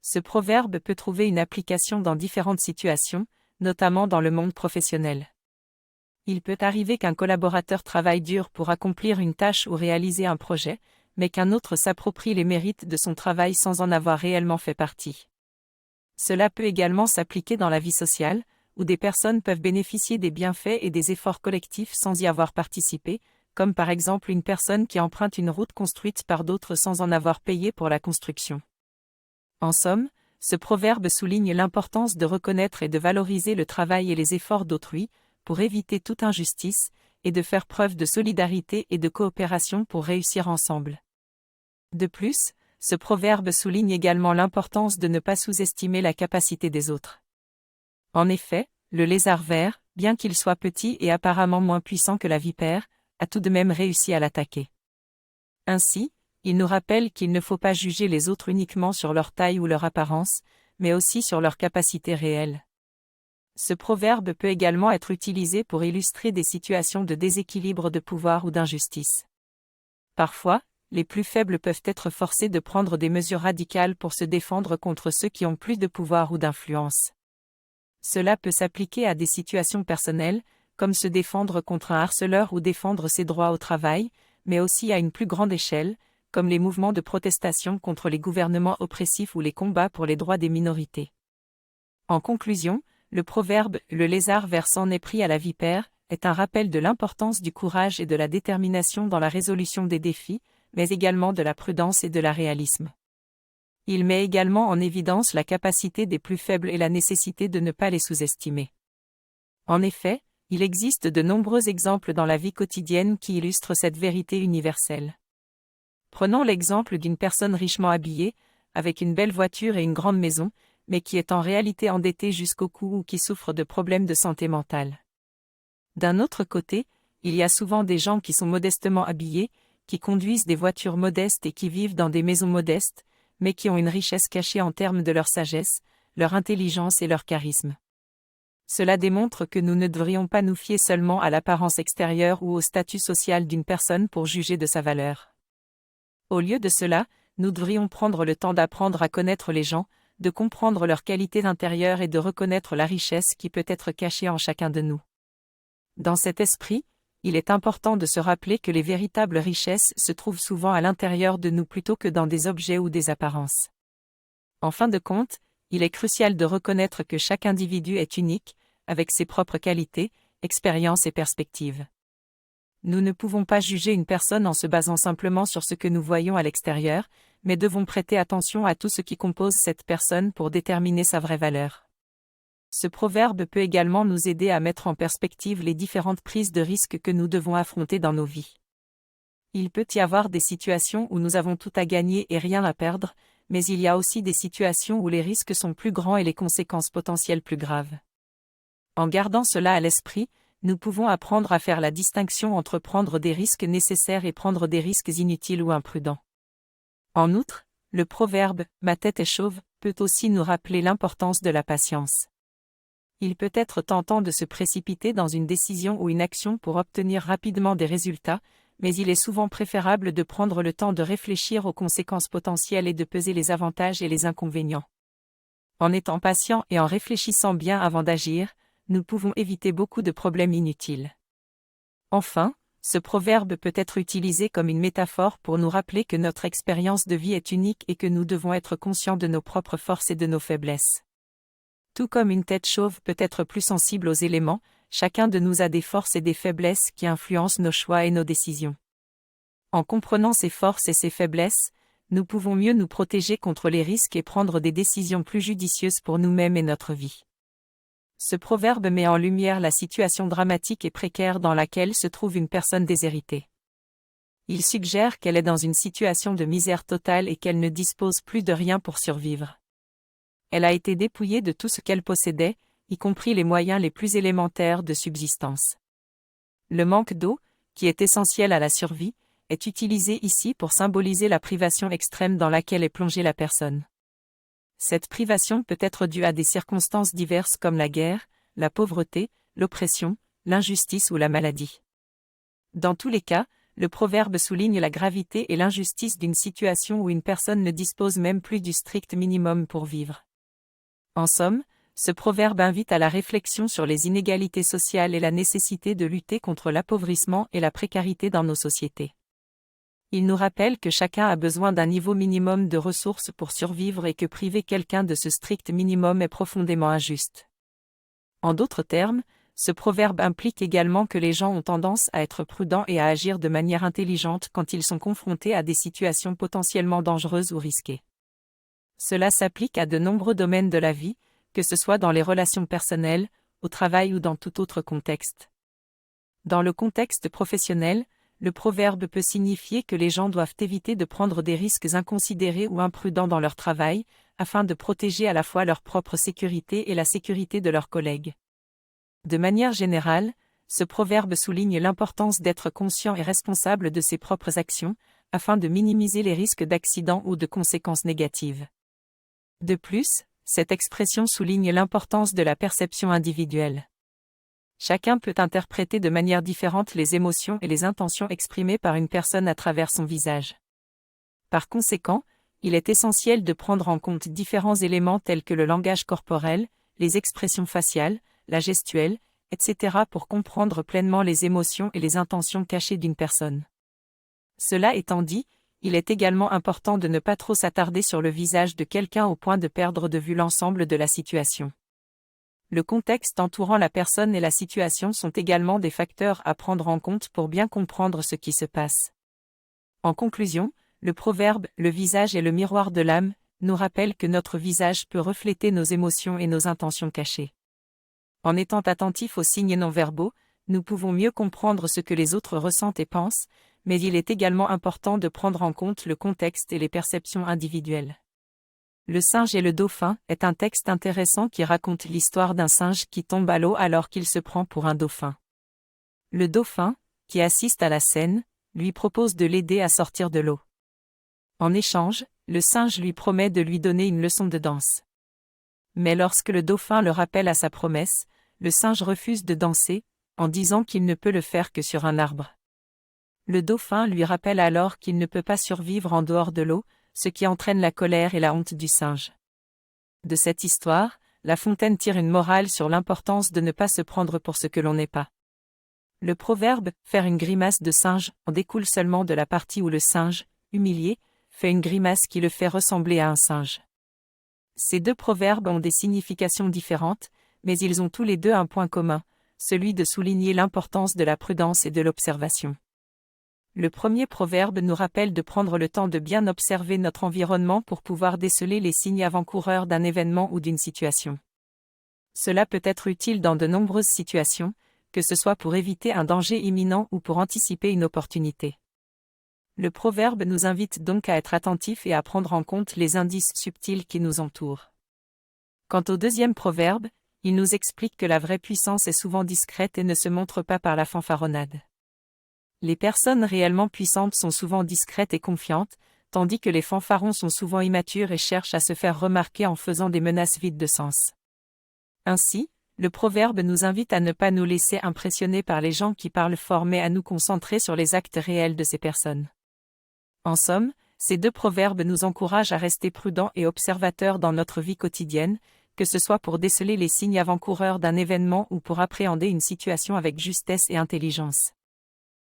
Ce proverbe peut trouver une application dans différentes situations, notamment dans le monde professionnel. Il peut arriver qu'un collaborateur travaille dur pour accomplir une tâche ou réaliser un projet, mais qu'un autre s'approprie les mérites de son travail sans en avoir réellement fait partie. Cela peut également s'appliquer dans la vie sociale, où des personnes peuvent bénéficier des bienfaits et des efforts collectifs sans y avoir participé, comme par exemple une personne qui emprunte une route construite par d'autres sans en avoir payé pour la construction. En somme, ce proverbe souligne l'importance de reconnaître et de valoriser le travail et les efforts d'autrui, pour éviter toute injustice, et de faire preuve de solidarité et de coopération pour réussir ensemble. De plus, ce proverbe souligne également l'importance de ne pas sous-estimer la capacité des autres. En effet, le lézard vert, bien qu'il soit petit et apparemment moins puissant que la vipère, a tout de même réussi à l'attaquer. Ainsi, il nous rappelle qu'il ne faut pas juger les autres uniquement sur leur taille ou leur apparence, mais aussi sur leurs capacités réelles. Ce proverbe peut également être utilisé pour illustrer des situations de déséquilibre de pouvoir ou d'injustice. Parfois, les plus faibles peuvent être forcés de prendre des mesures radicales pour se défendre contre ceux qui ont plus de pouvoir ou d'influence. Cela peut s'appliquer à des situations personnelles, comme se défendre contre un harceleur ou défendre ses droits au travail, mais aussi à une plus grande échelle, comme les mouvements de protestation contre les gouvernements oppressifs ou les combats pour les droits des minorités. En conclusion, le proverbe « Le lézard vert s'en est pris à la vipère » est un rappel de l'importance du courage et de la détermination dans la résolution des défis, mais également de la prudence et de la réalisme. Il met également en évidence la capacité des plus faibles et la nécessité de ne pas les sous-estimer. En effet, il existe de nombreux exemples dans la vie quotidienne qui illustrent cette vérité universelle. Prenons l'exemple d'une personne richement habillée, avec une belle voiture et une grande maison, mais qui est en réalité endettée jusqu'au cou ou qui souffre de problèmes de santé mentale. D'un autre côté, il y a souvent des gens qui sont modestement habillés, qui conduisent des voitures modestes et qui vivent dans des maisons modestes, mais qui ont une richesse cachée en termes de leur sagesse, leur intelligence et leur charisme. Cela démontre que nous ne devrions pas nous fier seulement à l'apparence extérieure ou au statut social d'une personne pour juger de sa valeur. Au lieu de cela, nous devrions prendre le temps d'apprendre à connaître les gens, de comprendre leurs qualités intérieures et de reconnaître la richesse qui peut être cachée en chacun de nous. Dans cet esprit, il est important de se rappeler que les véritables richesses se trouvent souvent à l'intérieur de nous plutôt que dans des objets ou des apparences. En fin de compte, il est crucial de reconnaître que chaque individu est unique, avec ses propres qualités, expériences et perspectives. Nous ne pouvons pas juger une personne en se basant simplement sur ce que nous voyons à l'extérieur, mais devons prêter attention à tout ce qui compose cette personne pour déterminer sa vraie valeur. Ce proverbe peut également nous aider à mettre en perspective les différentes prises de risques que nous devons affronter dans nos vies. Il peut y avoir des situations où nous avons tout à gagner et rien à perdre, mais il y a aussi des situations où les risques sont plus grands et les conséquences potentielles plus graves. En gardant cela à l'esprit, nous pouvons apprendre à faire la distinction entre prendre des risques nécessaires et prendre des risques inutiles ou imprudents. En outre, le proverbe « Ma tête est chauve » peut aussi nous rappeler l'importance de la patience. Il peut être tentant de se précipiter dans une décision ou une action pour obtenir rapidement des résultats, mais il est souvent préférable de prendre le temps de réfléchir aux conséquences potentielles et de peser les avantages et les inconvénients. En étant patient et en réfléchissant bien avant d'agir, nous pouvons éviter beaucoup de problèmes inutiles. Enfin, ce proverbe peut être utilisé comme une métaphore pour nous rappeler que notre expérience de vie est unique et que nous devons être conscients de nos propres forces et de nos faiblesses. Tout comme une tête chauve peut être plus sensible aux éléments, chacun de nous a des forces et des faiblesses qui influencent nos choix et nos décisions. En comprenant ces forces et ces faiblesses, nous pouvons mieux nous protéger contre les risques et prendre des décisions plus judicieuses pour nous-mêmes et notre vie. Ce proverbe met en lumière la situation dramatique et précaire dans laquelle se trouve une personne déshéritée. Il suggère qu'elle est dans une situation de misère totale et qu'elle ne dispose plus de rien pour survivre. Elle a été dépouillée de tout ce qu'elle possédait, y compris les moyens les plus élémentaires de subsistance. Le manque d'eau, qui est essentiel à la survie, est utilisé ici pour symboliser la privation extrême dans laquelle est plongée la personne. Cette privation peut être due à des circonstances diverses comme la guerre, la pauvreté, l'oppression, l'injustice ou la maladie. Dans tous les cas, le proverbe souligne la gravité et l'injustice d'une situation où une personne ne dispose même plus du strict minimum pour vivre. En somme, ce proverbe invite à la réflexion sur les inégalités sociales et la nécessité de lutter contre l'appauvrissement et la précarité dans nos sociétés. Il nous rappelle que chacun a besoin d'un niveau minimum de ressources pour survivre et que priver quelqu'un de ce strict minimum est profondément injuste. En d'autres termes, ce proverbe implique également que les gens ont tendance à être prudents et à agir de manière intelligente quand ils sont confrontés à des situations potentiellement dangereuses ou risquées. Cela s'applique à de nombreux domaines de la vie, que ce soit dans les relations personnelles, au travail ou dans tout autre contexte. Dans le contexte professionnel, le proverbe peut signifier que les gens doivent éviter de prendre des risques inconsidérés ou imprudents dans leur travail, afin de protéger à la fois leur propre sécurité et la sécurité de leurs collègues. De manière générale, ce proverbe souligne l'importance d'être conscient et responsable de ses propres actions, afin de minimiser les risques d'accidents ou de conséquences négatives. De plus, cette expression souligne l'importance de la perception individuelle. Chacun peut interpréter de manière différente les émotions et les intentions exprimées par une personne à travers son visage. Par conséquent, il est essentiel de prendre en compte différents éléments tels que le langage corporel, les expressions faciales, la gestuelle, etc. pour comprendre pleinement les émotions et les intentions cachées d'une personne. Cela étant dit, il est également important de ne pas trop s'attarder sur le visage de quelqu'un au point de perdre de vue l'ensemble de la situation. Le contexte entourant la personne et la situation sont également des facteurs à prendre en compte pour bien comprendre ce qui se passe. En conclusion, le proverbe « Le visage est le miroir de l'âme » nous rappelle que notre visage peut refléter nos émotions et nos intentions cachées. En étant attentifs aux signes non-verbaux, nous pouvons mieux comprendre ce que les autres ressentent et pensent, mais il est également important de prendre en compte le contexte et les perceptions individuelles. Le singe et le dauphin est un texte intéressant qui raconte l'histoire d'un singe qui tombe à l'eau alors qu'il se prend pour un dauphin. Le dauphin, qui assiste à la scène, lui propose de l'aider à sortir de l'eau. En échange, le singe lui promet de lui donner une leçon de danse. Mais lorsque le dauphin le rappelle à sa promesse, le singe refuse de danser, en disant qu'il ne peut le faire que sur un arbre. Le dauphin lui rappelle alors qu'il ne peut pas survivre en dehors de l'eau, ce qui entraîne la colère et la honte du singe. De cette histoire, La Fontaine tire une morale sur l'importance de ne pas se prendre pour ce que l'on n'est pas. Le proverbe « faire une grimace de singe » en découle seulement de la partie où le singe, humilié, fait une grimace qui le fait ressembler à un singe. Ces deux proverbes ont des significations différentes, mais ils ont tous les deux un point commun, celui de souligner l'importance de la prudence et de l'observation. Le premier proverbe nous rappelle de prendre le temps de bien observer notre environnement pour pouvoir déceler les signes avant-coureurs d'un événement ou d'une situation. Cela peut être utile dans de nombreuses situations, que ce soit pour éviter un danger imminent ou pour anticiper une opportunité. Le proverbe nous invite donc à être attentifs et à prendre en compte les indices subtils qui nous entourent. Quant au deuxième proverbe, il nous explique que la vraie puissance est souvent discrète et ne se montre pas par la fanfaronnade. Les personnes réellement puissantes sont souvent discrètes et confiantes, tandis que les fanfarons sont souvent immatures et cherchent à se faire remarquer en faisant des menaces vides de sens. Ainsi, le proverbe nous invite à ne pas nous laisser impressionner par les gens qui parlent fort mais à nous concentrer sur les actes réels de ces personnes. En somme, ces deux proverbes nous encouragent à rester prudents et observateurs dans notre vie quotidienne, que ce soit pour déceler les signes avant-coureurs d'un événement ou pour appréhender une situation avec justesse et intelligence.